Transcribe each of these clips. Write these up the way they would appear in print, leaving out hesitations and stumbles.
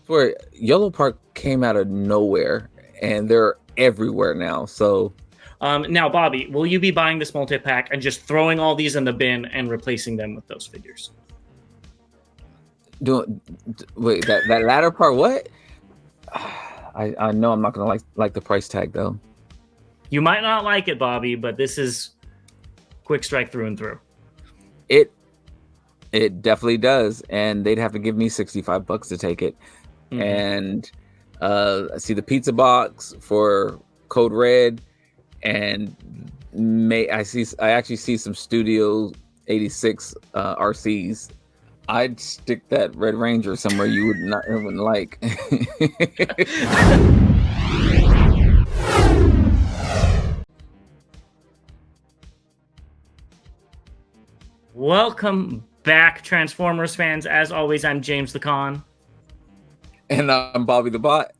Where Yellow Park came out of nowhere, and they're everywhere now. So Now, Bobby, will you be buying this multi-pack and just throwing all these in the bin and replacing them with those figures? wait, that latter part, what? I know I'm not gonna like the price tag though. You might not like it, Bobby, but this is Quickstrike through and through. It definitely does, and they'd have to give me $65 to take it. Mm-hmm. And I see the pizza box for Code Red, and I actually see some Studio 86 RCs. I'd stick that Red Ranger somewhere you wouldn't like. Welcome back, Transformers fans. As always, I'm James the Con. And I'm Bobby the Bot.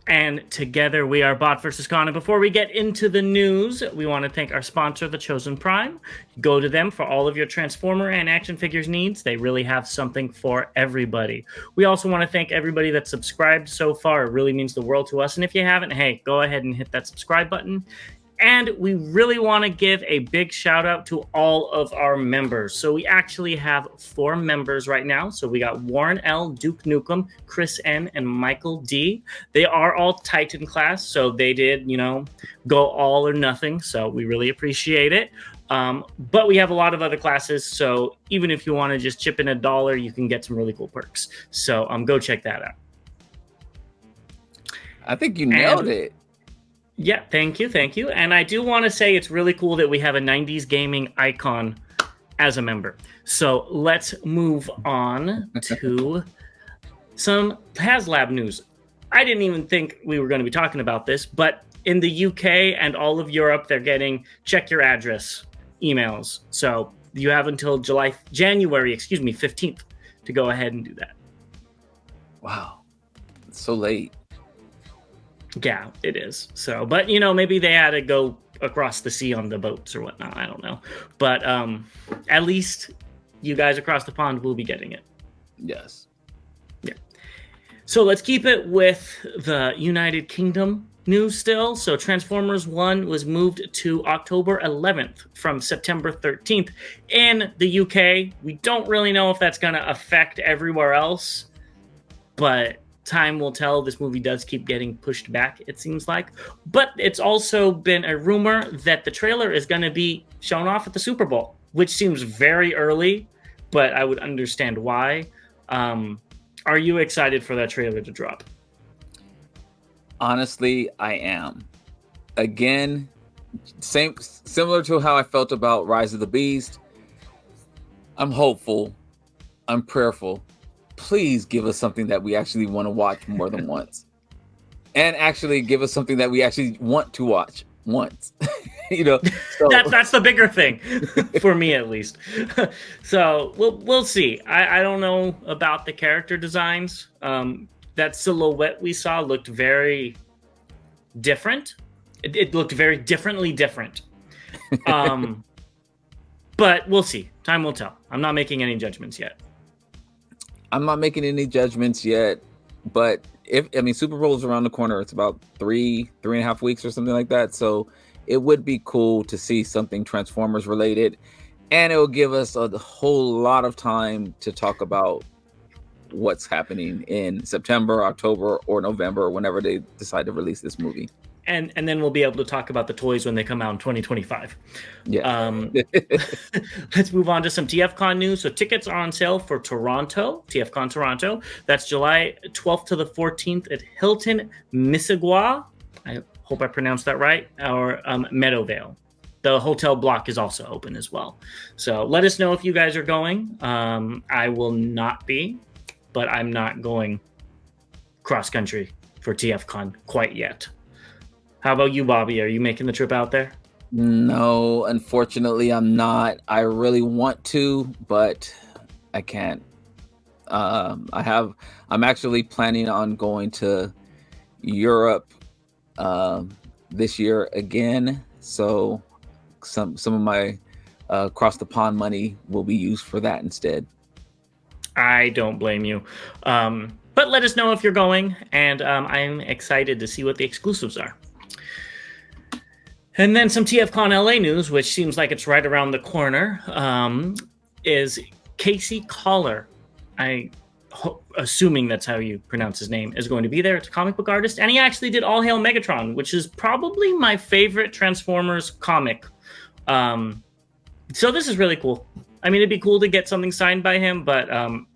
And together we are Bot versus Con. And before we get into the news, we want to thank our sponsor, The Chosen Prime. Go to them for all of your Transformer and action figures needs. They really have something for everybody. We also want to thank everybody that's subscribed so far. It really means the world to us. And if you haven't, hey, go ahead and hit that subscribe button. And we really want to give a big shout out to all of our members. So we actually have 4 members right now. So we got Warren L, Duke Nukem, Chris N, and Michael D. They are all Titan class. So they did, go all or nothing. So we really appreciate it. But we have a lot of other classes. So even if you want to just chip in $1, you can get some really cool perks. So go check that out. I think you nailed it. Yeah, thank you. And I do want to say it's really cool that we have a 90s gaming icon as a member. So let's move on to some HasLab news. I didn't even think we were going to be talking about this, but in the UK and all of Europe, they're getting check your address emails. So you have until January 15th to go ahead and do that. Wow. It's so late. Yeah, it is. So, but maybe they had to go across the sea on the boats or whatnot. I don't know. But at least you guys across the pond will be getting it. Yes. Yeah. So let's keep it with the United Kingdom news still. So Transformers 1 was moved to October 11th from September 13th in the UK. We don't really know if that's going to affect everywhere else, but time will tell. This movie does keep getting pushed back, it seems like. But it's also been a rumor that the trailer is going to be shown off at the Super Bowl, which seems very early, but I would understand why. Are you excited for that trailer to drop? Honestly, I am. Again, similar to how I felt about Rise of the Beast. I'm hopeful. I'm prayerful. Please give us something that we actually want to watch more than once, and actually give us something that we actually want to watch once. So that's the bigger thing for me, at least. So we'll see. I don't know about the character designs. That silhouette we saw looked very different. It looked very differently different. But we'll see. Time will tell. I'm not making any judgments yet. I'm not making any judgments yet, but Super Bowl is around the corner. It's about 3.5 weeks or something like that. So it would be cool to see something Transformers related, and it will give us a whole lot of time to talk about what's happening in September, October, or November, whenever they decide to release this movie. And then we'll be able to talk about the toys when they come out in 2025. Yeah. Let's move on to some TFCon news. So tickets are on sale for Toronto, TFCon Toronto. That's July 12th to the 14th at Hilton Mississauga. I hope I pronounced that right. Or Meadowvale. The hotel block is also open as well. So let us know if you guys are going. I will not be, but I'm not going cross country for TFCon quite yet. How about you, Bobby? Are you making the trip out there? No, unfortunately, I'm not. I really want to, but I can't. I'm actually planning on going to Europe this year again. So some of my across the pond money will be used for that instead. I don't blame you. But let us know if you're going, and I'm excited to see what the exclusives are. And then some TFCon LA news, which seems like it's right around the corner, is Casey Collar. Assuming that's how you pronounce his name, is going to be there. It's a comic book artist, and he actually did All Hail Megatron, which is probably my favorite Transformers comic. So this is really cool. I mean, it'd be cool to get something signed by him, but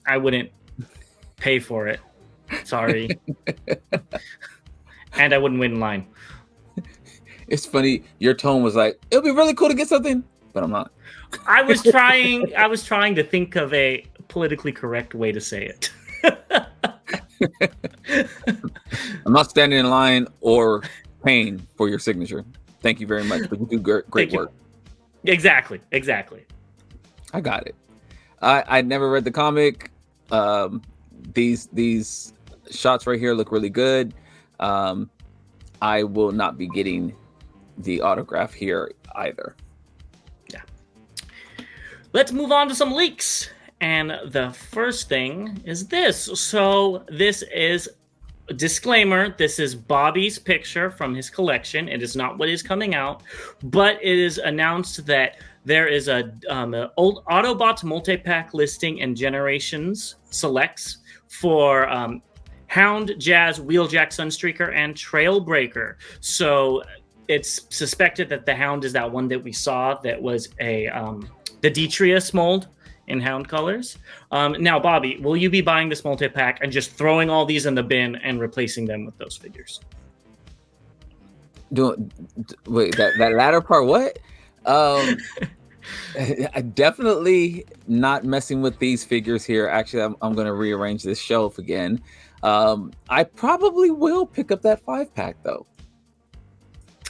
I wouldn't pay for it. Sorry. And I wouldn't wait in line. It's funny. Your tone was like, it'll be really cool to get something, but I'm not. I was trying to think of a politically correct way to say it. I'm not standing in line or paying for your signature. Thank you very much. But you do great work. Exactly. I got it. I never read the comic. These shots right here look really good. I will not be getting the autograph here either. Yeah. Let's move on to some leaks. And the first thing is this. So this is a disclaimer. This is Bobby's picture from his collection. It is not what is coming out, but it is announced that there is a old Autobots multi-pack listing and Generations selects for Hound, Jazz, Wheeljack, Sunstreaker, and Trailbreaker. So it's suspected that the Hound is that one that we saw that was the Detrius mold in Hound colors. Now, Bobby, will you be buying this multi-pack and just throwing all these in the bin and replacing them with those figures? Wait, that latter part, what? I definitely not messing with these figures here. Actually, I'm going to rearrange this shelf again. I probably will pick up that 5-pack though.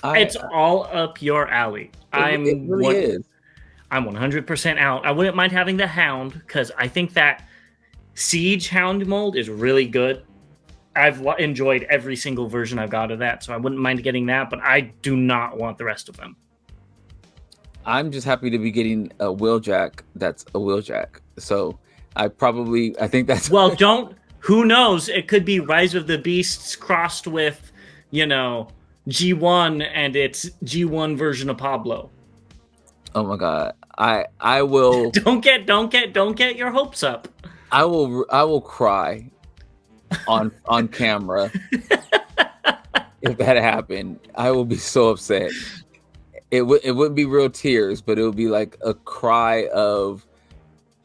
It's all up your alley. It really is. I'm 100% out. I wouldn't mind having the Hound because I think that Siege Hound mold is really good. I've enjoyed every single version I've got of that, so I wouldn't mind getting that, but I do not want the rest of them. I'm just happy to be getting a Wheeljack that's a Wheeljack. So I think that's... Well, who knows? It could be Rise of the Beasts crossed with, G1 and its G1 version of Pablo. Oh my God. I will... Don't get your hopes up. I will cry on camera if that happened. I will be so upset. It wouldn't be real tears, but it would be like a cry of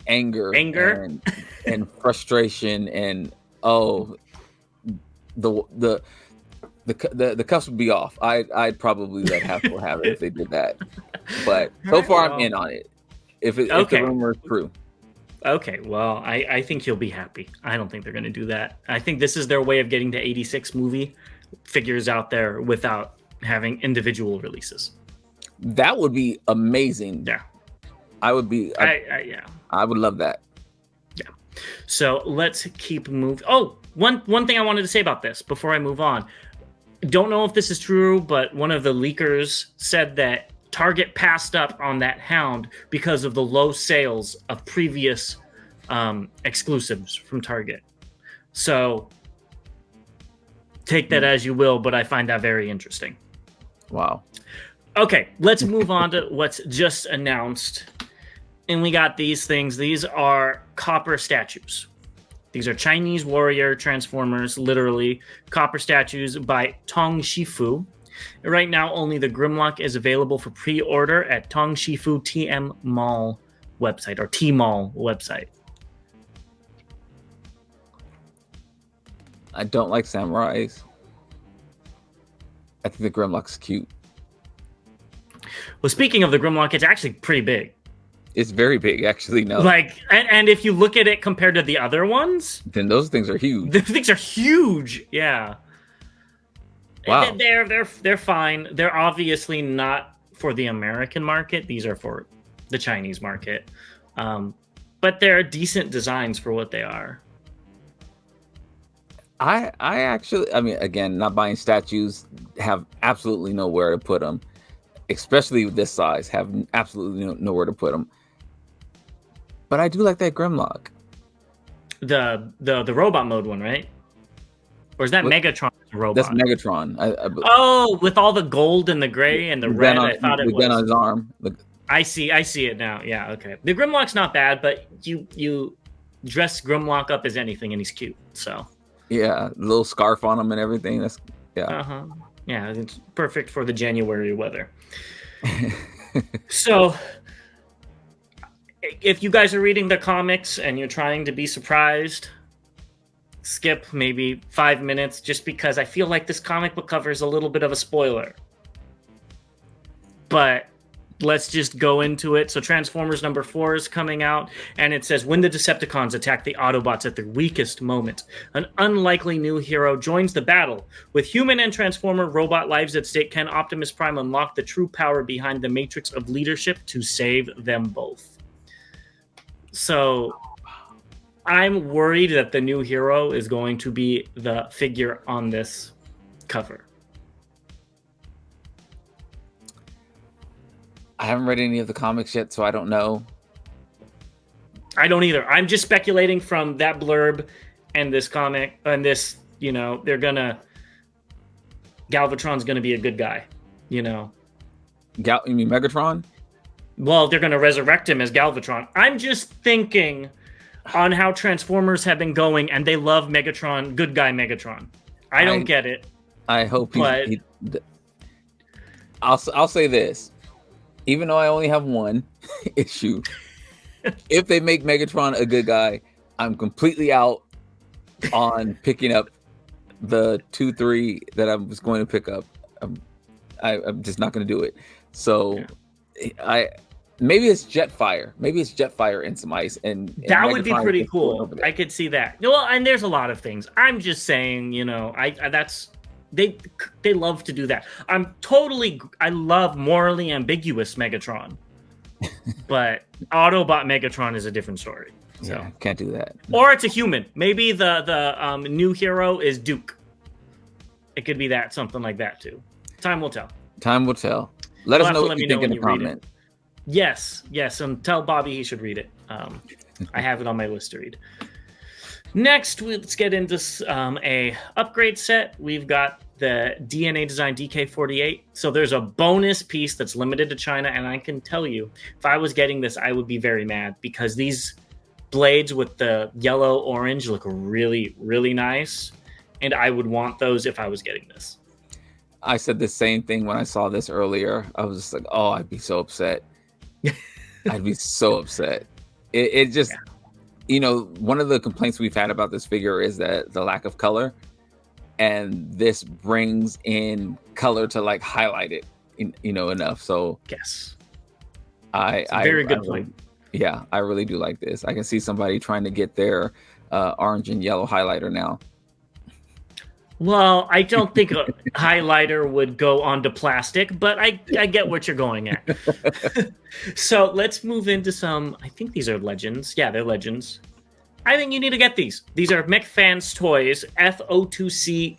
anger and frustration, and the cuffs would be off. I'd probably let Haskell have it if they did that. But so far I'm in on it. If the rumor is true. Okay, well, I think you'll be happy. I don't think they're going to do that. I think this is their way of getting the 86 movie figures out there without having individual releases. That would be amazing. Yeah. I would be... I would love that. Yeah. So let's keep moving. Oh, one thing I wanted to say about this before I move on. Don't know if this is true, but one of the leakers said that Target passed up on that Hound because of the low sales of previous exclusives from Target. So take that as you will, but I find that very interesting. Wow. Okay, let's move on to what's just announced. And we got these things. These are copper statues. These are Chinese warrior transformers, literally copper statues by Tong Shifu. Right now, only the Grimlock is available for pre-order at Tong Shifu TM Mall website, or Tmall website. I don't like samurais. I think the Grimlock's cute. Well, speaking of the Grimlock, it's actually pretty big. It's very big, actually. No, and if you look at it compared to the other ones, then those things are huge. The things are huge. Yeah. Wow. They're fine. They're obviously not for the American market. These are for the Chinese market. But they're decent designs for what they are. I mean, again, not buying statues, have absolutely nowhere to put them, especially with this size, have absolutely nowhere to put them. But I do like that Grimlock. The robot mode one, right? Or is that Megatron robot? That's Megatron. Oh, with all the gold and the gray and the red. I thought it was the gun on his arm. I see it now. Yeah, okay. The Grimlock's not bad, but you dress Grimlock up as anything, and he's cute. So yeah, little scarf on him and everything. That's yeah, it's perfect for the January weather. So, if you guys are reading the comics and you're trying to be surprised, skip maybe 5 minutes, just because I feel like this comic book cover is a little bit of a spoiler. But let's just go into it. So Transformers number 4 is coming out, and it says, when the Decepticons attack the Autobots at their weakest moment, an unlikely new hero joins the battle. With human and Transformer robot lives at stake, can Optimus Prime unlock the true power behind the matrix of leadership to save them both? So I'm worried that the new hero is going to be the figure on this cover. I haven't read any of the comics yet, so I don't know. I don't either. I'm just speculating from that blurb and this comic and this, they're gonna Galvatron's gonna be a good guy, You mean Megatron? Well, they're gonna resurrect him as Galvatron. I'm just thinking on how Transformers have been going, and they love Megatron, good guy Megatron. I don't get it. I hope I'll say this. Even though I only have one issue, if they make Megatron a good guy, I'm completely out on picking up the 2-3 that I was going to pick up. I'm just not going to do it. So maybe it's Jetfire. Maybe it's Jetfire and some ice, and that would be pretty cool. I could see that. Well, and there's a lot of things. I'm just saying, they love to do that. I love morally ambiguous Megatron, but Autobot Megatron is a different story. So yeah, can't do that. Or it's a human. Maybe the new hero is Duke. It could be something like that too. Time will tell. Time will tell. Let us know what you think in the comment. Yes, and tell Bobby he should read it. I have it on my list to read. Next, let's get into a upgrade set. We've got the DNA Design DK48. So there's a bonus piece that's limited to China, and I can tell you, if I was getting this, I would be very mad because these blades with the yellow-orange look really, really nice, and I would want those if I was getting this. I said the same thing when I saw this earlier. I was just like, oh, I'd be so upset. I'd be so upset. It just... one of the complaints we've had about this figure is that the lack of color, and this brings in color to like highlight it, enough. So yes, very good point. Yeah, I really do like this. I can see somebody trying to get their orange and yellow highlighter now. Well, I don't think a highlighter would go onto plastic, but I get what you're going at. So let's move into some, I think these are legends. Yeah, they're legends. I think you need to get these. These are McFans Toys FO2C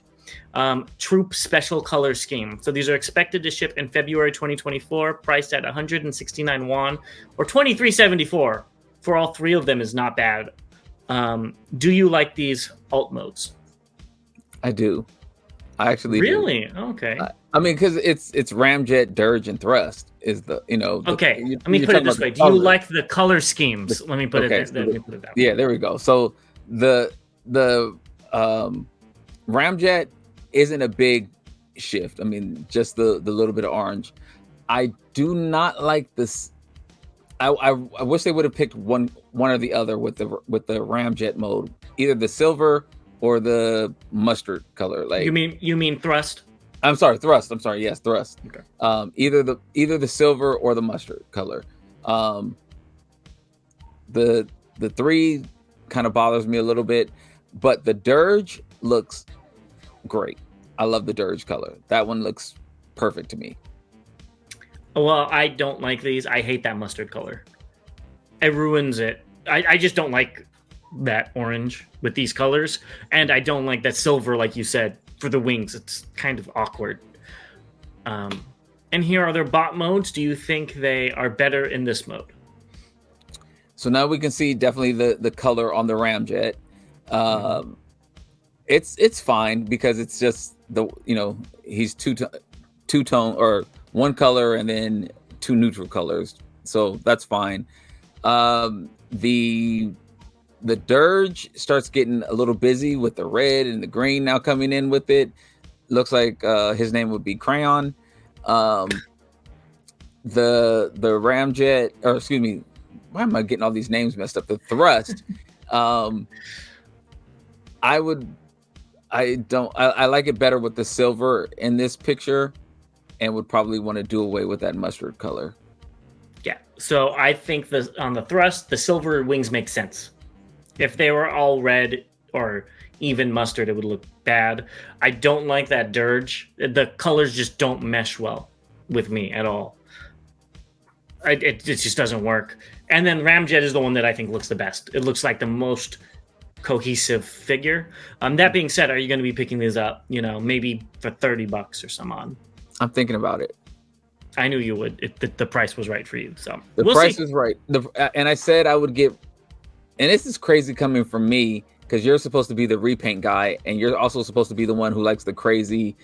Troop Special Color Scheme. So these are expected to ship in February 2024, priced at 169 won, or 23.74 for all three of them is not bad. Do you like these alt modes? I do. I actually really do. Okay. I mean, because it's Ramjet, Dirge, and Thrust is the Okay. Let me put it this way. Do you like the color schemes? Let me put it that way. Yeah, there we go. So the Ramjet isn't a big shift. I mean, just the little bit of orange. I do not like this. I wish they would have picked one or the other with the Ramjet mode, either the silver or the mustard color. Like you mean Thrust? I'm sorry, Thrust. I'm sorry, yes, Thrust. Okay. Either the silver or the mustard color. The 3 kind of bothers me a little bit, but the Dirge looks great. I love the Dirge color. That one looks perfect to me. Well, I don't like these. I hate that mustard color. It ruins it. I just don't like that orange with these colors, and I don't like that silver, like you said, for the wings. It's kind of awkward. And here are their bot modes. Do you think they are better in this mode? So now we can see definitely the color on the Ramjet. Um, it's fine because it's just he's two tone or one color and then two neutral colors, so that's fine. The dirge starts getting a little busy with the red and the green now coming in with it. Looks like his name would be Crayon. Um, the Ramjet, or excuse me, why am I getting all these names messed up? The Thrust. um, I like it better with the silver in this picture, and would probably want to do away with that mustard color. Yeah. So I think on the Thrust, the silver wings make sense. If they were all red or even mustard, it would look bad. I don't like that dirge. The colors just don't mesh well with me at all. It just doesn't work. And then Ramjet is the one that I think looks the best. It looks like the most cohesive figure. That being said, are you going to be picking these up? Maybe for $30 or some odd? I'm thinking about it. I knew you would. The price was right for you. So the price is right. And I said I would get. And this is crazy coming from me because you're supposed to be the repaint guy, and you're also supposed to be the one who likes the crazy,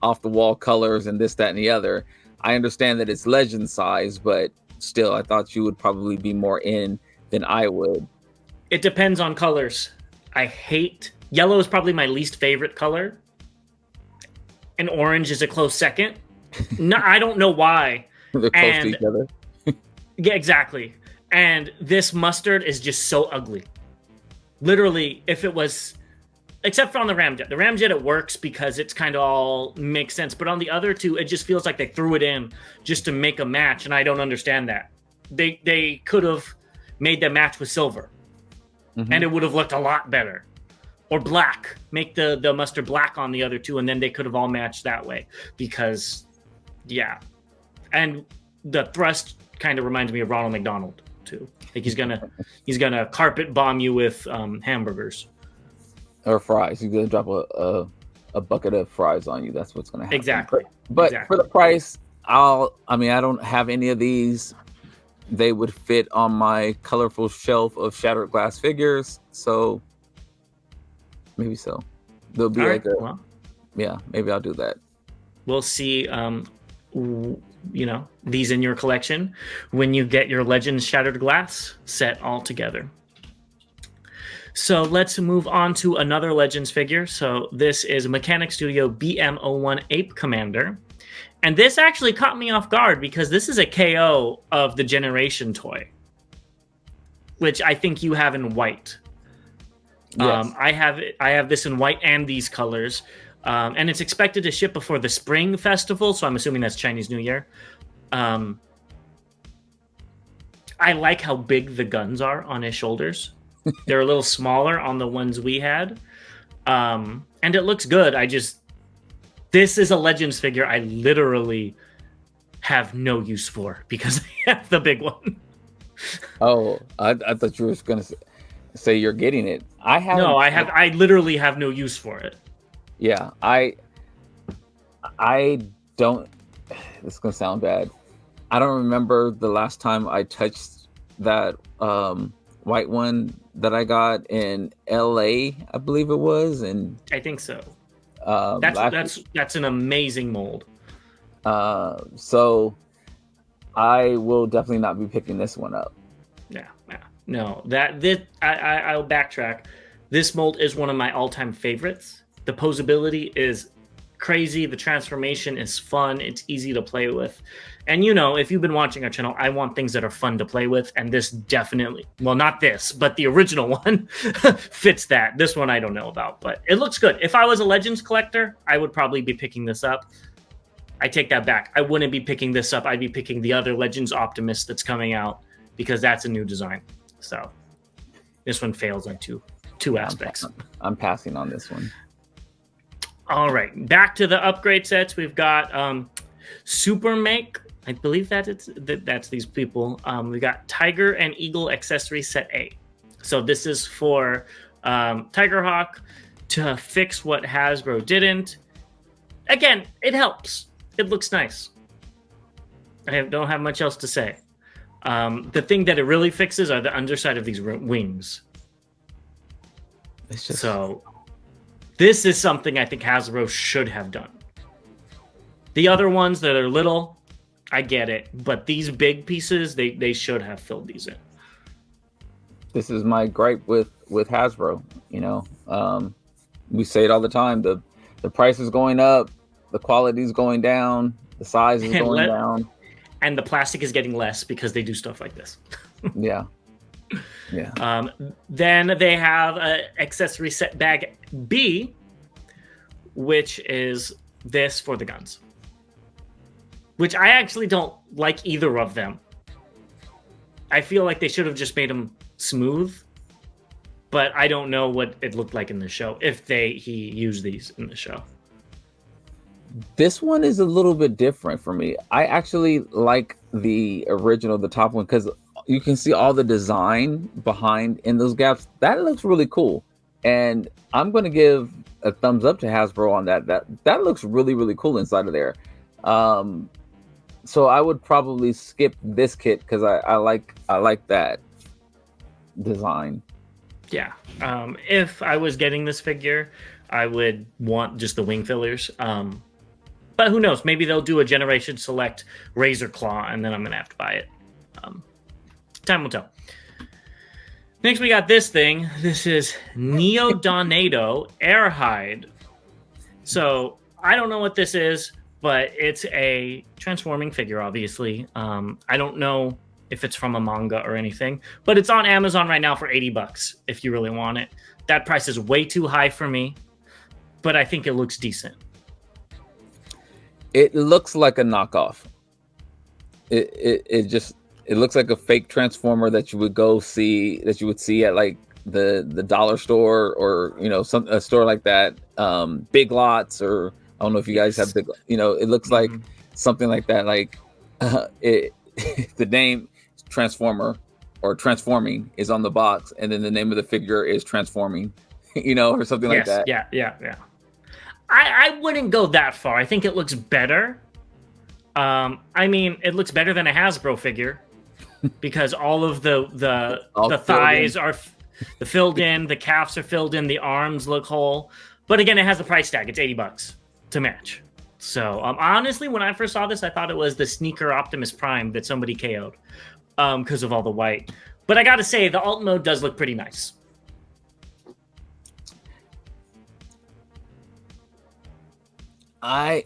off the wall colors and this, that, and the other. I understand that it's legend size, but still, I thought you would probably be more in than I would. It depends on colors. I hate yellow is probably my least favorite color, and orange is a close second. No, I don't know why. They're close to each other. Yeah, exactly. And this mustard is just so ugly. Literally, if it was, except for on the Ramjet. The Ramjet, it works because it's kind of all makes sense. But on the other two, it just feels like they threw it in just to make a match, and I don't understand that. They could have made the match with silver, and it would have looked a lot better. Or black. Make the mustard black on the other two, and then they could have all matched that way. Because, yeah. And the Thrust kind of reminds me of Ronald McDonald, too. Like he's gonna carpet bomb you with hamburgers or fries. He's gonna drop a bucket of fries on you. That's what's gonna happen. Exactly. But for the price, I don't have any of these. They would fit on my colorful shelf of shattered glass figures. So maybe so. They'll be maybe I'll do that. We'll see. These in your collection when you get your Legends Shattered Glass set all together. So let's move on to another Legends figure. So this is Mechanic Studio BM01 Ape Commander. And this actually caught me off guard because this is a KO of the Generation toy, which I think you have in white. Yes. I have this in white and these colors. And it's expected to ship before the Spring Festival, so I'm assuming that's Chinese New Year. I like how big the guns are on his shoulders. They're a little smaller on the ones we had. And it looks good. This is a Legends figure I literally have no use for because I have the big one. Oh, I thought you were going to say you're getting it. I literally have no use for it. Yeah, I don't. This is gonna sound bad. I don't remember the last time I touched that white one that I got in LA. I believe it was, and I think so. That's an amazing mold. So I will definitely not be picking this one up. Yeah. No, I'll backtrack. This mold is one of my all-time favorites. The posability is crazy. The transformation is fun. It's easy to play with. And if you've been watching our channel, I want things that are fun to play with. And this definitely, well, not this, but the original one fits that. This one I don't know about, but it looks good. If I was a Legends collector, I would probably be picking this up. I take that back. I wouldn't be picking this up. I'd be picking the other Legends Optimus that's coming out because that's a new design. So this one fails on two aspects. I'm passing on this one. All right, back to the upgrade sets. We've got Super Make. I believe that's these people. We got Tiger and Eagle accessory set A. So this is for Tigerhawk to fix what Hasbro didn't. Again, it helps. It looks nice. I don't have much else to say. The thing that it really fixes are the underside of these wings. It's just So this is something I think Hasbro should have done. The other ones that are little, I get it, but these big pieces, they should have filled these in. this is my gripe with Hasbro. You know, we say it all the time. The price is going up, the quality is going down, the size is going down, and the plastic is getting less because they do stuff like this. Yeah. Then they have accessory set bag B, which is this for the guns, which I actually don't like either of them. I feel like they should have just made them smooth, but I don't know what it looked like in the show if he used these in the show. This one is a little bit different for me. I actually like the original, the top one, because you can see all the design behind in those gaps. That looks really cool, and I'm going to give a thumbs up to Hasbro on that. That looks really, really cool inside of there. So I would probably skip this kit because I like that design. Yeah. If I was getting this figure, I would want just the wing fillers. But who knows? Maybe they'll do a Generation Select Razor Claw, and then I'm going to have to buy it. Time will tell. Next, we got this thing. This is Neodonado Airhide. So I don't know what this is, but it's a transforming figure, obviously. I don't know if it's from a manga or anything, but it's on Amazon right now for $80 if you really want it. That price is way too high for me, but I think it looks decent. It looks like a knockoff. It looks like a fake transformer that you would see at like the dollar store, or a store like that, Big Lots, or I don't know if you guys have big, it looks like something like that. Like the name Transformer or Transforming is on the box, and then the name of the figure is Transforming, or something like that. Yeah. I wouldn't go that far. I think it looks better. I mean, it looks better than a Hasbro figure because all of the thighs are filled in, the calves are filled in, the arms look whole. But again, it has a price tag. It's $80 to match. So honestly, when I first saw this, I thought it was the sneaker Optimus Prime that somebody KO'd because of all the white. But I got to say, the alt mode does look pretty nice. I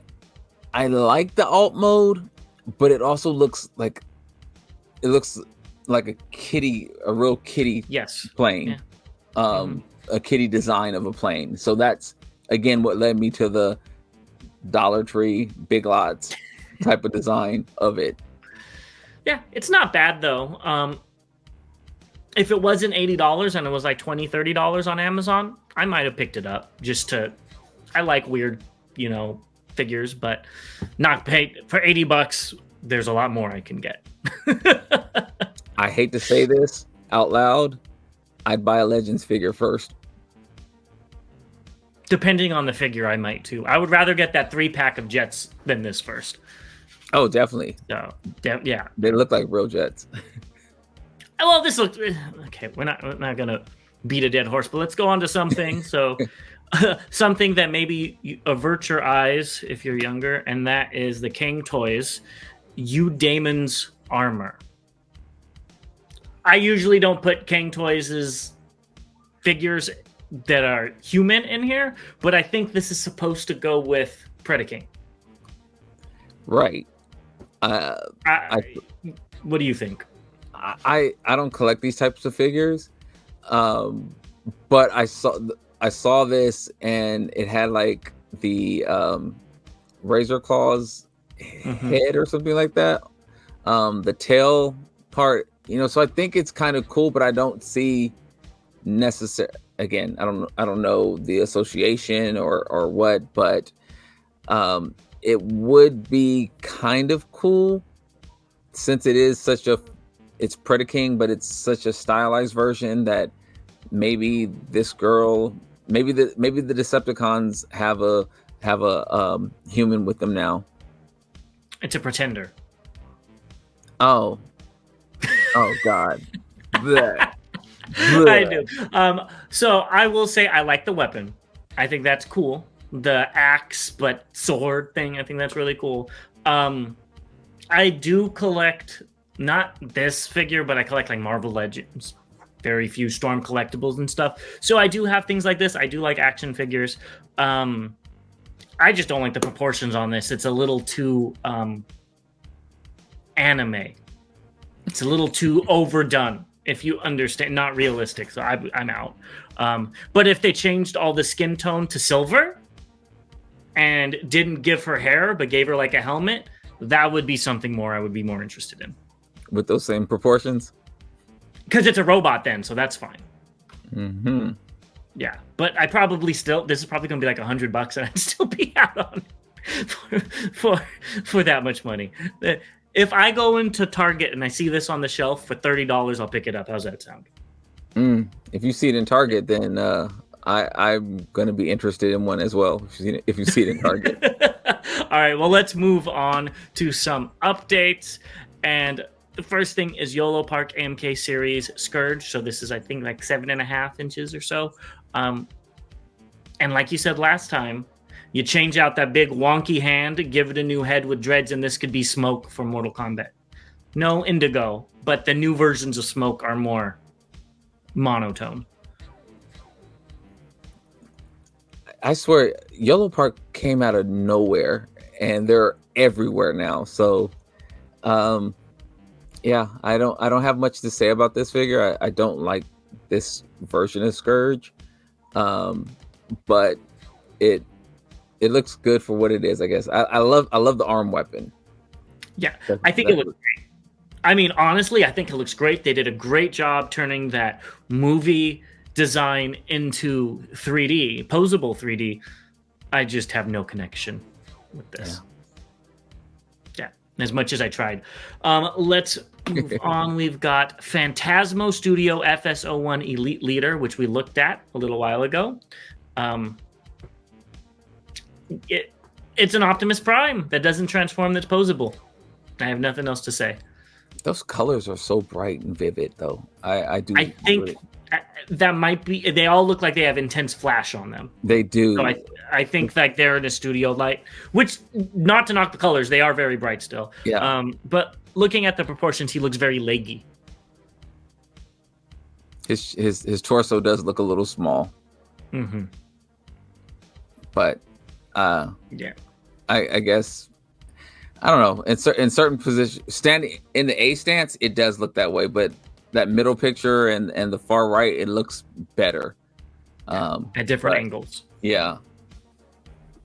like the alt mode, but it also looks like a real kitty plane. Yeah. A kitty design of a plane. So that's again what led me to the Dollar Tree, Big Lots type of design of it. Yeah, it's not bad though. If it wasn't $80 and it was like $20, $30 on Amazon, I might have picked it up I like weird, figures, but not paid for $80. There's a lot more I can get. I hate to say this out loud. I'd buy a Legends figure first. Depending on the figure, I might too. I would rather get that 3-pack of jets than this first. Oh, definitely. So, yeah. They look like real jets. Well, this looks... Okay, we're not going to beat a dead horse, but let's go on to something. So, something that maybe you avert your eyes if you're younger, and that is the King Toys Damon's armor. I usually don't put King Toys' figures that are human in here, but I think this is supposed to go with Predaking. Right. What do you think? I don't collect these types of figures, but I saw this and it had like the razor claws head or something like that. The tail part, so I think it's kind of cool, but I don't see necessary. Again, I don't know the association or what, but it would be kind of cool since it is it's Predaking, but it's such a stylized version that maybe this girl, maybe the Decepticons have a human with them now. It's a pretender. Oh God. I do. So I will say I like the weapon. I think that's cool. The axe, but sword thing. I think that's really cool. I do collect not this figure, but I collect like Marvel Legends. Very few Storm collectibles and stuff. So I do have things like this. I do like action figures. I just don't like the proportions on this. It's a little too anime. It's a little too overdone. If you understand, not realistic. So I'm out. But if they changed all the skin tone to silver and didn't give her hair, but gave her like a helmet, that would be something more I would be more interested in. With those same proportions? Because it's a robot then, so that's fine. Mm-hmm. Yeah, but I probably still, this is probably going to be like $100 and I'd still be out on for that much money. If I go into Target and I see this on the shelf for $30, I'll pick it up. How's that sound? If you see it in Target, then I'm going to be interested in one as well. If you see it in Target. All right, well, let's move on to some updates. And the first thing is YOLO Park AMK Series Scourge. So this is, I think, like 7.5 inches or so. And like you said last time, you change out that big wonky hand, give it a new head with dreads, and this could be Smoke from Mortal Kombat. No Indigo, but the new versions of Smoke are more monotone. I swear, Yellow Park came out of nowhere, and they're everywhere now. So, yeah, I don't have much to say about this figure. I don't like this version of Scourge, but it looks good for what it is. I guess I love the arm weapon. Yeah, I think it looks great. I mean, honestly, I think it looks great. They did a great job turning that movie design into 3D, posable 3D. I just have no connection with this. Yeah, as much as I tried. Let's move on. We've got Phantasmo Studio FS01 Elite Leader, which we looked at a little while ago. It's an Optimus Prime that doesn't transform, that's posable. I have nothing else to say. Those colors are so bright and vivid, though. I think really... that might be. They all look like they have intense flash on them. They do. So I think like they're in a studio light, which, not to knock the colors, they are very bright still. Yeah. But looking at the proportions, he looks very leggy. His torso does look a little small. Mm-hmm. But yeah, I guess I don't know. In certain positions, standing in the A stance, it does look that way. But that middle picture and the far right, it looks better. At different angles. Yeah.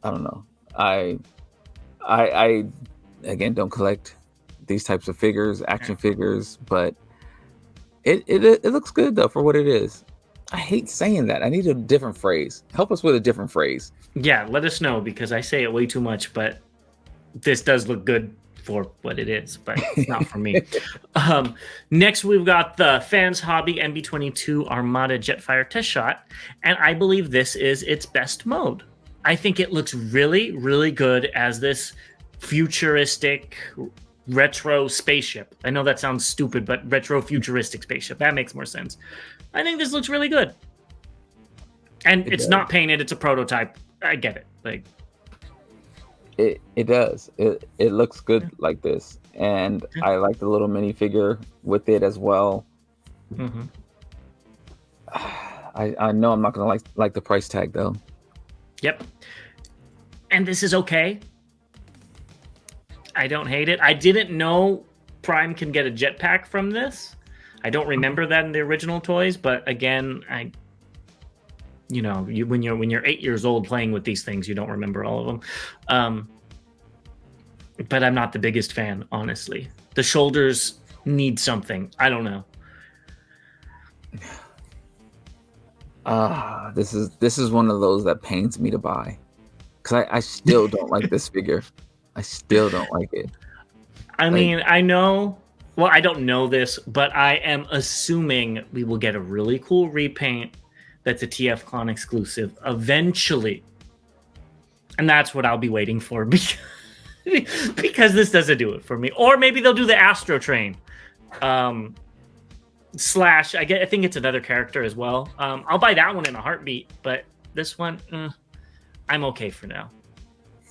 I don't know. I again don't collect these types of figures, action figures, but it looks good though for what it is. I hate saying that. I need a different phrase. Help us with a different phrase. Yeah, let us know, because I say it way too much, but this does look good for what it is, but it's not for me. Next, we've got the Fans Hobby MB22 Armada Jetfire Test Shot, and I believe this is its best mode. I think it looks really, really good as this futuristic retro spaceship. I know that sounds stupid, but retro futuristic spaceship. That makes more sense. I think this looks really good. And it's not painted, it's a prototype. I get it. Like it does. It looks good like this. And I like the little minifigure with it as well. Mm-hmm. I know I'm not gonna like the price tag though. Yep. And this is okay. I don't hate it. I didn't know Prime can get a jetpack from this. I don't remember that in the original toys, but again, when you're 8 years old playing with these things, you don't remember all of them. But I'm not the biggest fan, honestly. The shoulders need something. I don't know. This is one of those that pains me to buy, because I still don't like this figure. I still don't like it. I mean, I know. Well, I don't know this, but I am assuming we will get a really cool repaint that's a TFCon exclusive eventually. And that's what I'll be waiting for, because this doesn't do it for me. Or maybe they'll do the Astro Train. Slash, I think it's another character as well. I'll buy that one in a heartbeat, but this one, I'm okay for now.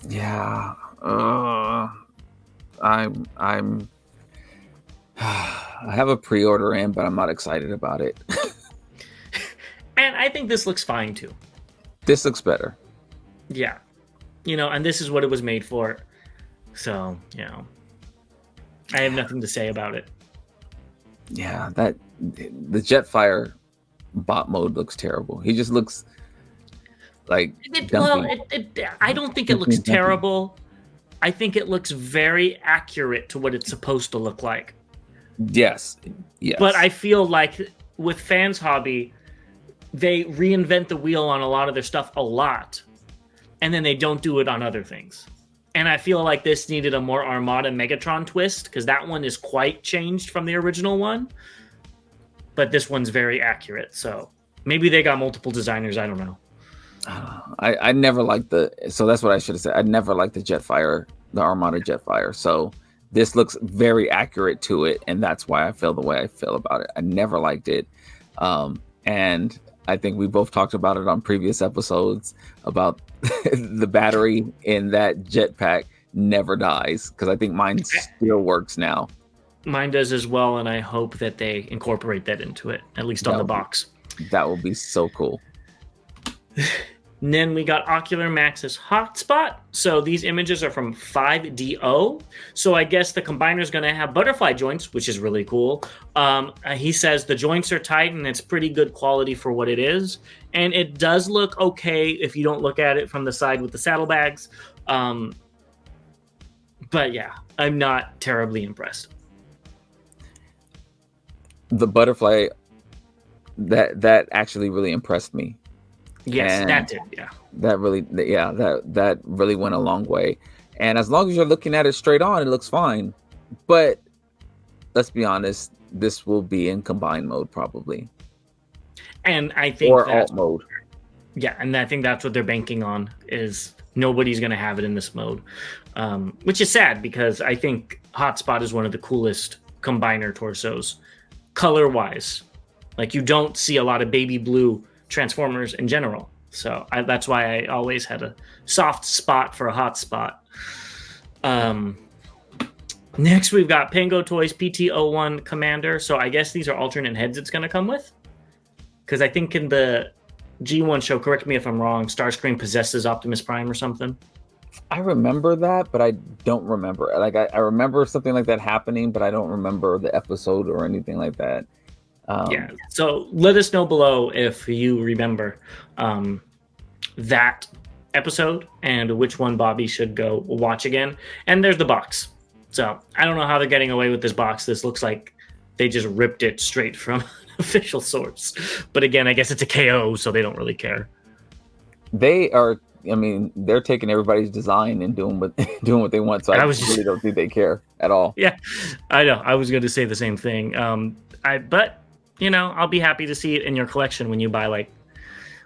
Yeah. I'm I have a pre-order in, but I'm not excited about it. And I think this looks fine too. This looks better. Yeah. And this is what it was made for. So, I have nothing to say about it. Yeah, the Jetfire bot mode looks terrible. He just looks like I don't think it looks terrible. I think it looks very accurate to what it's supposed to look like. Yes. But I feel like with Fans Hobby, they reinvent the wheel on a lot of their stuff a lot, and then they don't do it on other things. And I feel like this needed a more Armada Megatron twist, because that one is quite changed from the original one. But this one's very accurate, so maybe they got multiple designers. I don't know. I never liked so that's what I should have said. I never liked the Jetfire, the Armada Jetfire. So this looks very accurate to it, and that's why I feel the way I feel about it. I never liked it. And I think we both talked about it on previous episodes about the battery in that jetpack never dies, because I think mine still works now. Mine does as well, and I hope that they incorporate that into it, at least on the box. That would be so cool. And then we got Ocular Max's Hotspot. So these images are from 5DO. So I guess the combiner is going to have butterfly joints, which is really cool. He says the joints are tight and it's pretty good quality for what it is. And it does look okay if you don't look at it from the side with the saddlebags. But yeah, I'm not terribly impressed. The butterfly, that actually really impressed me. Yes, and that did. Yeah, that really went a long way. And as long as you're looking at it straight on, it looks fine. But let's be honest, this will be in combined mode probably. And I think alt mode. Yeah, and I think that's what they're banking on, is nobody's going to have it in this mode, which is sad, because I think Hotspot is one of the coolest combiner torsos, color-wise. Like, you don't see a lot of baby blue Transformers in general, so that's why I always had a soft spot for a Hotspot. Next, we've got Pango Toys PT-01 Commander. So I guess these are alternate heads it's going to come with, because I think in the G1 show, correct me if I'm wrong, Starscream possesses Optimus Prime or something. I remember that, but I don't remember. Like, I remember something like that happening, but I don't remember the episode or anything like that. Yeah, so let us know below if you remember that episode and which one Bobby should go watch again. And there's the box. So I don't know how they're getting away with this box. This looks like they just ripped it straight from official source. But again, I guess it's a KO, so they don't really care. They are, I mean, they're taking everybody's design and doing what they want. So I really don't think they care at all. Yeah, I know. I was going to say the same thing. But you know, I'll be happy to see it in your collection when you buy like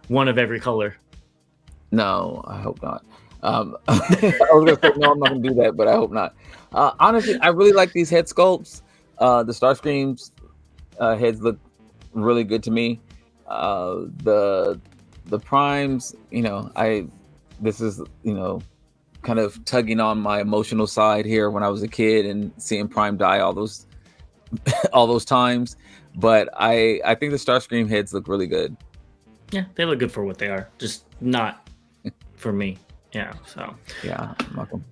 one of every color. No, I hope not. I was going to say, no, I'm not going to do that, but I hope not. Honestly, I really like these head sculpts. The Starscream's heads look really good to me. The Primes, you know, this is, you know, kind of tugging on my emotional side here when I was a kid and seeing Prime die all those times. But I think the Starscream heads look really good. Yeah, they look good for what they are, just not for me. Yeah, so. Yeah, I'm welcome.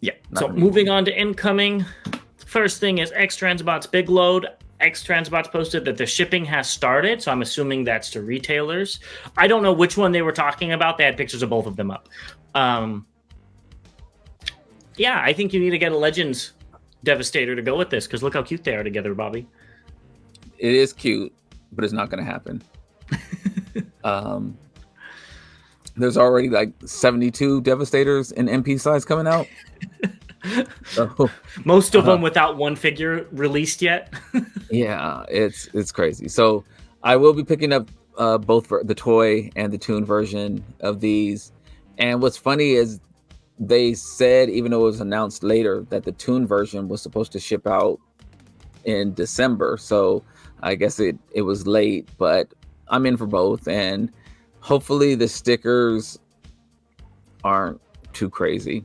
Yeah, so moving on to incoming. First thing is X-Transbot's Big Load. X-Transbot's posted that the shipping has started, so I'm assuming that's to retailers. I don't know which one they were talking about. They had pictures of both of them up. Yeah, I think you need to get a Legends Devastator to go with this, because look how cute they are together, Bobby. It is cute, but it's not going to happen. There's already like 72 Devastators in MP size coming out. So, most of them without one figure released yet. Yeah, it's crazy. So I will be picking up both the toy and the toon version of these. And what's funny is they said, even though it was announced later, that the toon version was supposed to ship out in December, so I guess it was late, but I'm in for both, and hopefully the stickers aren't too crazy.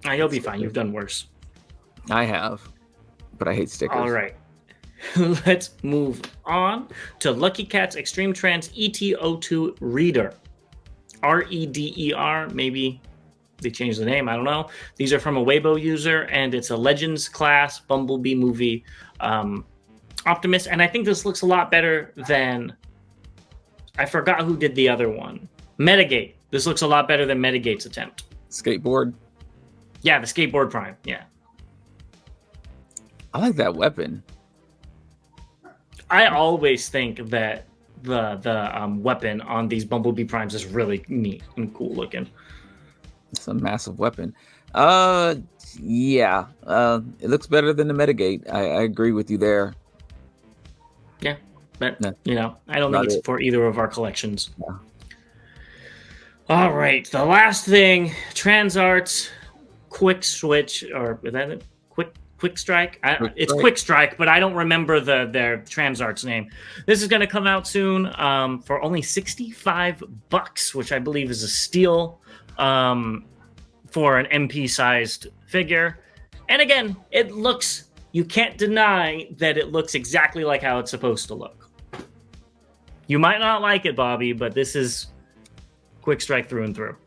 You'll be fine. You've done worse. I have, but I hate stickers. All right. Let's move on to Lucky Cat's Extreme Trans ETO2 Reader. REDER, maybe they changed the name, I don't know. These are from a Weibo user, and it's a Legends class Bumblebee movie Optimus, and I think this looks a lot better than... I forgot who did the other one. Metagate. This looks a lot better than Metagate's attempt. Skateboard? Yeah, the Skateboard Prime, yeah. I like that weapon. I always think that the weapon on these Bumblebee Primes is really neat and cool looking. It's a massive weapon. Yeah. It looks better than the Metagate. I agree with you there. Yeah, but I don't think it's for either of our collections. Yeah. All right, the last thing, Transart's Quick Switch, or is that it? Quickstrike? It's Quickstrike, but I don't remember their Transart's name. This is going to come out soon for only $65, which I believe is a steal for an MP-sized figure. And again, it looks... You can't deny that it looks exactly like how it's supposed to look. You might not like it, Bobby, but this is Quickstrike through and through.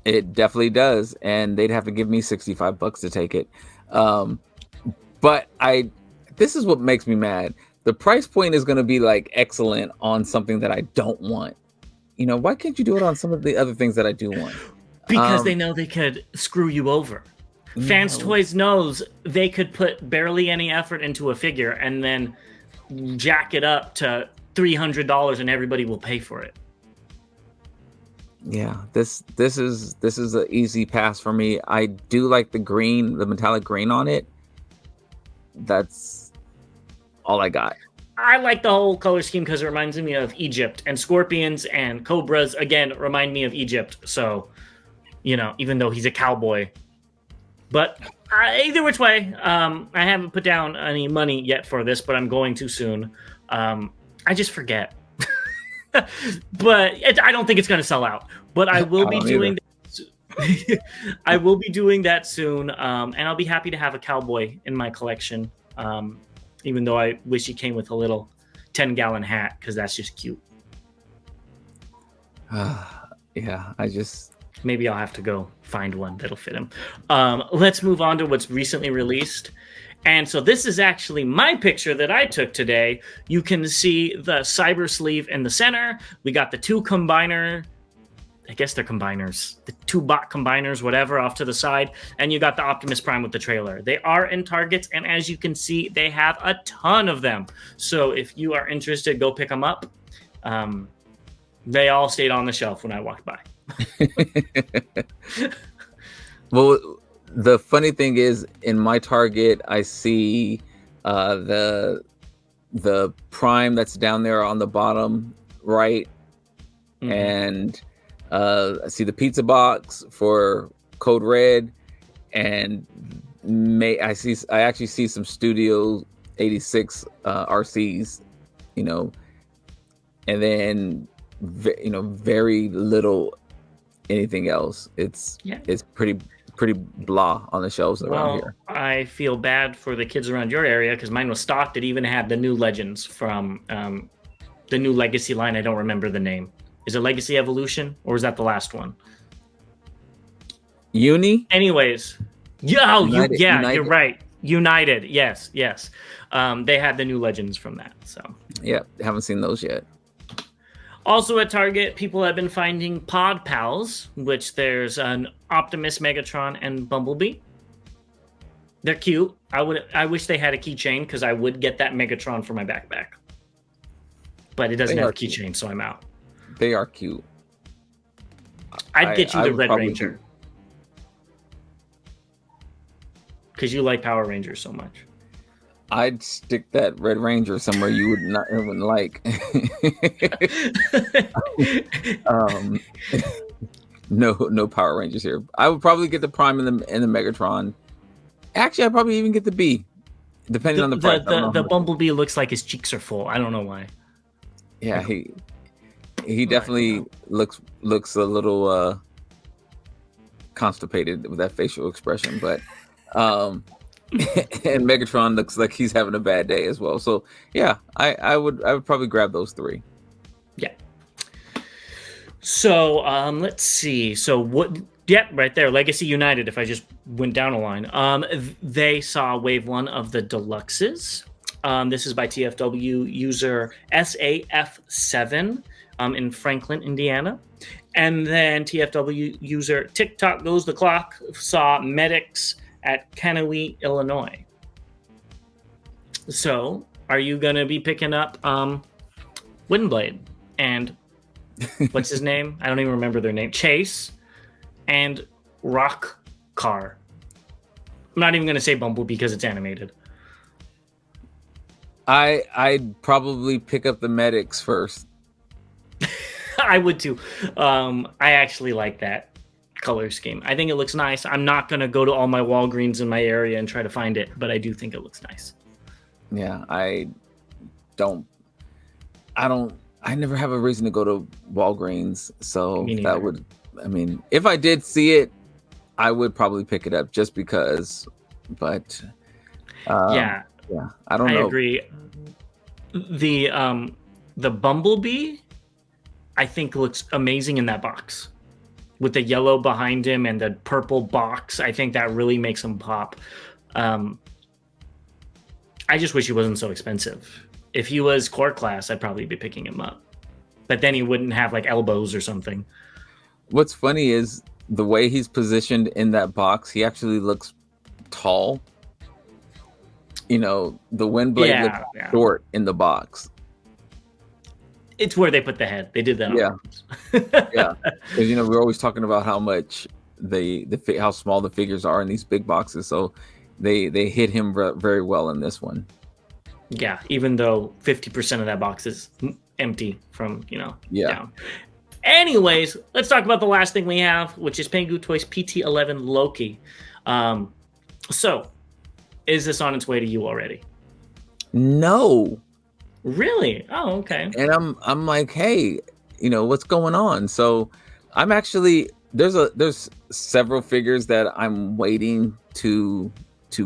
It definitely does, and they'd have to give me $65 to take it. But this is what makes me mad. The price point is going to be like excellent on something that I don't want. Why can't you do it on some of the other things that I do want? Because they know they could screw you over. Fans Toys knows they could put barely any effort into a figure and then jack it up to $300 and everybody will pay for it. Yeah, this is an easy pass for me. I do like the metallic green on it. That's all I got. I like the whole color scheme because it reminds me of Egypt, and scorpions and cobras again remind me of Egypt. So, even though he's a cowboy, but either which way, I haven't put down any money yet for this, but I'm going to soon. I just forget. But I don't think it's going to sell out. But I will be doing that. I will be doing that soon, and I'll be happy to have a cowboy in my collection. Even though I wish he came with a little 10-gallon hat, because that's just cute. Yeah, maybe I'll have to go find one that'll fit him. Let's move on to what's recently released. And so this is actually my picture that I took today. You can see the cyber sleeve in the center. We got the two combiner, I guess they're combiners, the two bot combiners, whatever, off to the side. And you got the Optimus Prime with the trailer. They are in Targets, and as you can see, they have a ton of them. So if you are interested, go pick them up. They all stayed on the shelf when I walked by. Well, the funny thing is, in my Target, I see the Prime that's down there on the bottom right, and I see the pizza box for Code Red, and I actually see some Studio 86 RCs, and then very little anything else. It's pretty blah on the shelves around here. I feel bad for the kids around your area because mine was stocked. It even had the new Legends from the new Legacy line. I don't remember the name. Is it Legacy Evolution, or is that the last one? Uni? Anyways. United. You're right. United. Yes. They had the new Legends from that. So. Yeah, haven't seen those yet. Also at Target, people have been finding Pod Pals, which there's an Optimus, Megatron, and Bumblebee. They're cute. I wish they had a keychain because I would get that Megatron for my backpack. But it doesn't have a keychain, so I'm out. They are cute. I'd get you the Red Ranger. Because you like Power Rangers so much. I'd stick that Red Ranger somewhere you wouldn't like. No Power Rangers here. I would probably get the Prime and the Megatron. Actually, I'd probably even get the B, depending on the price. I don't know how The much. Bumblebee looks like his cheeks are full. I don't know why. Yeah, Like, he definitely looks a little constipated with that facial expression, but and Megatron looks like he's having a bad day as well. So yeah, I would probably grab those three. yeah. So let's see. So what? Yep, right there. Legacy United. If I just went down a line, they saw wave one of the deluxes. This is by TFW user SAF7 in Franklin, Indiana. And then TFW user TikTok Goes the Clock saw medics at Kennewick, Illinois. So are you going to be picking up Windblade and what's his name? I don't even remember their name. Chase and Rock Car. I'm not even going to say Bumblebee because it's animated. I'd probably pick up the medics first. I would too. I actually like that color scheme. I think it looks nice. I'm not going to go to all my Walgreens in my area and try to find it, but I do think it looks nice. Yeah, I never have a reason to go to Walgreens, so that would, I mean, if I did see it, I would probably pick it up just because, but yeah, I don't know. I agree. The Bumblebee, I think looks amazing in that box with the yellow behind him and the purple box. I think that really makes him pop. I just wish he wasn't so expensive. If he was core class, I'd probably be picking him up. But then he wouldn't have like elbows or something. What's funny is the way he's positioned in that box, he actually looks tall. You know, the Windblade looks short in the box. It's where they put the head. They did that. Yeah. Yeah. Because, you know, we're always talking about how much how small the figures are in these big boxes. So they hit him very well in this one. Yeah, even though 50% of that box is empty from, down. Anyways, let's talk about the last thing we have, which is Pengu Toys PT11 Loki. So, is this on its way to you already? No. Really? Oh, okay. And I'm like, hey, what's going on? So, I'm actually there's several figures that I'm waiting to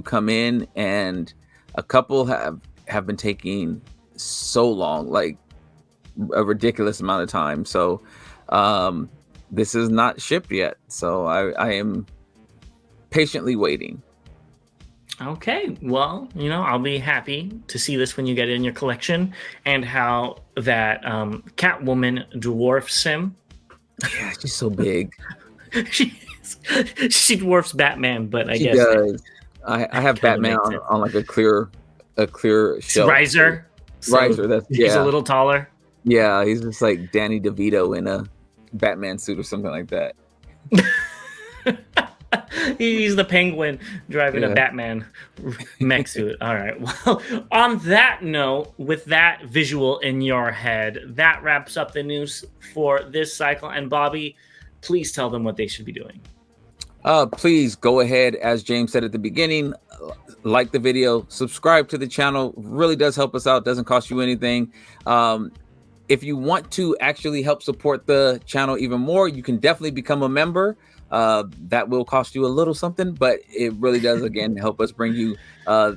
come in, and a couple have been taking so long, like a ridiculous amount of time. So this is not shipped yet. So I am patiently waiting. Okay. Well, I'll be happy to see this when you get it in your collection, and how that Catwoman dwarfs him. Yeah, she's so big. She dwarfs Batman, but I guess does. I have Batman on like a clear shelf. Riser. That's he's a little taller. Yeah, he's just like Danny DeVito in a Batman suit or something like that. He's the Penguin driving a Batman mech suit. All right. Well, on that note, with that visual in your head, that wraps up the news for this cycle. And Bobby, please tell them what they should be doing. Please go ahead, as James said at the beginning, like the video, subscribe to the channel. Really does help us out. Doesn't cost you anything. If you want to actually help support the channel even more, you can definitely become a member. That will cost you a little something, but it really does, again, help us bring you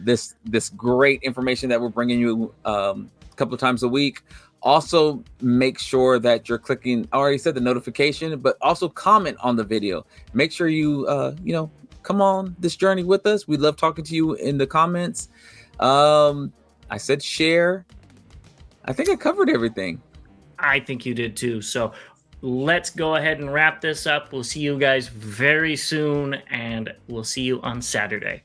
this great information that we're bringing you a couple of times a week. Also, make sure that you're clicking, I already said the notification, but also comment on the video. Make sure you, come on this journey with us. We love talking to you in the comments. I said share. I think I covered everything. I think you did too. So let's go ahead and wrap this up. We'll see you guys very soon, and we'll see you on Saturday.